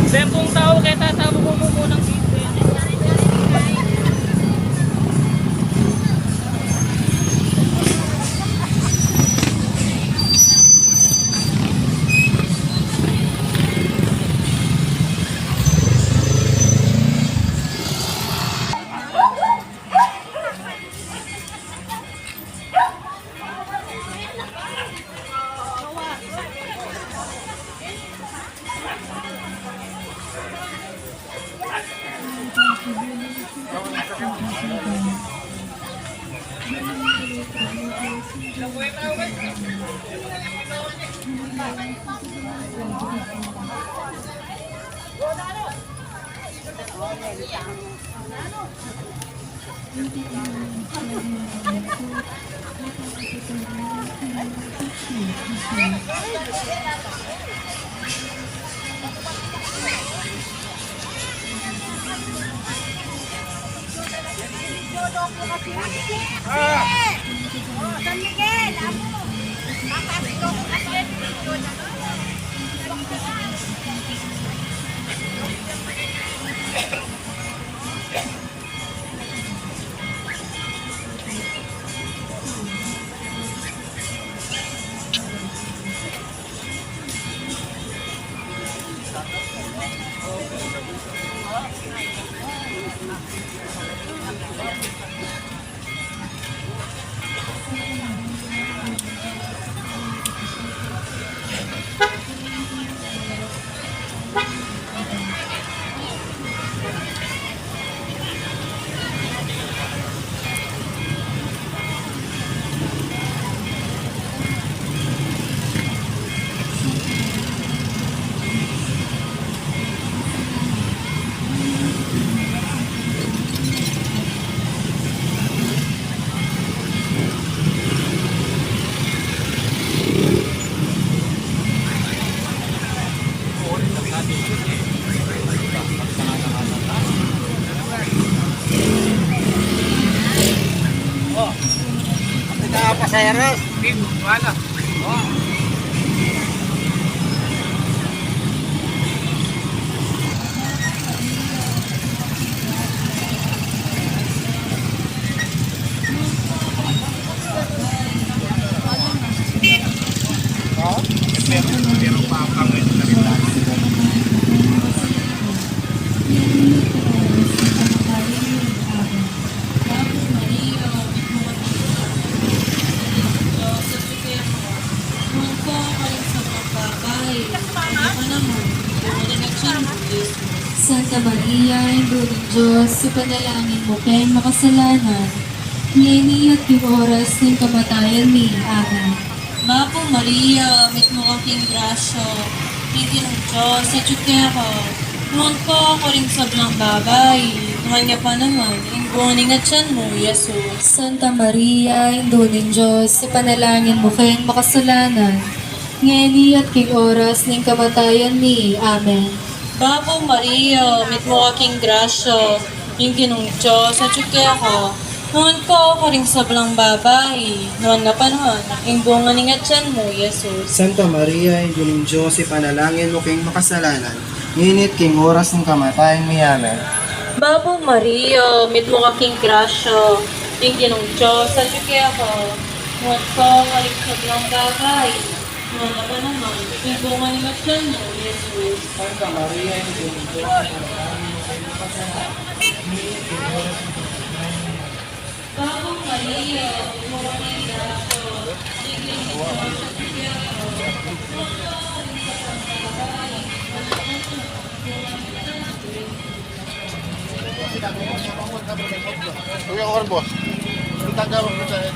Sempong tao kaya tatabo ko po ng video yan. San Miguel, ako. Makapito ko kasi video na. Pasayeros. Wala. Santa Maria, Ina ng Diyos, ipanalangin mo kay makasalanan, ngayon at yung oras ng kamatayan ni. Amen. Bako Maria, mit mo aking grasya, hindi ng Diyos, sa tsuke ako. Noon ko ako rin sablang babay, kanya pa naman, yung buwaning at tiyan mo, Jesus. Santa Maria, Ina ng Diyos, ipanalangin mo kay makasalanan, ngayon at yung oras ng kamatayan ni. Amen. Bako Maria, mit mo aking grasya, hindi ng Diyos, sa tsuke ako. Noon ko ako rin sablang babay, noon na panahon, yung buwaning at tiyan mo, Jesus. Santa Maria, Ina ng Diyos, ipanalangin mo king makasalanan. Ngunit king oras ng kamatayan ni. Amen. Babo Maria, mit mo aking grasya, hindi ng Diyos, sa tsuke ako. Noon ko ako rin sablang babay, noon na panahon, yung buwaning at tiyan mo, Jesus. Santa Maria, Ina ng Diyos, Babo Maria, mit mo aking grasya, hindi ng Diyos, sa tsuke ako. Kuya Orbos, kita jawab saya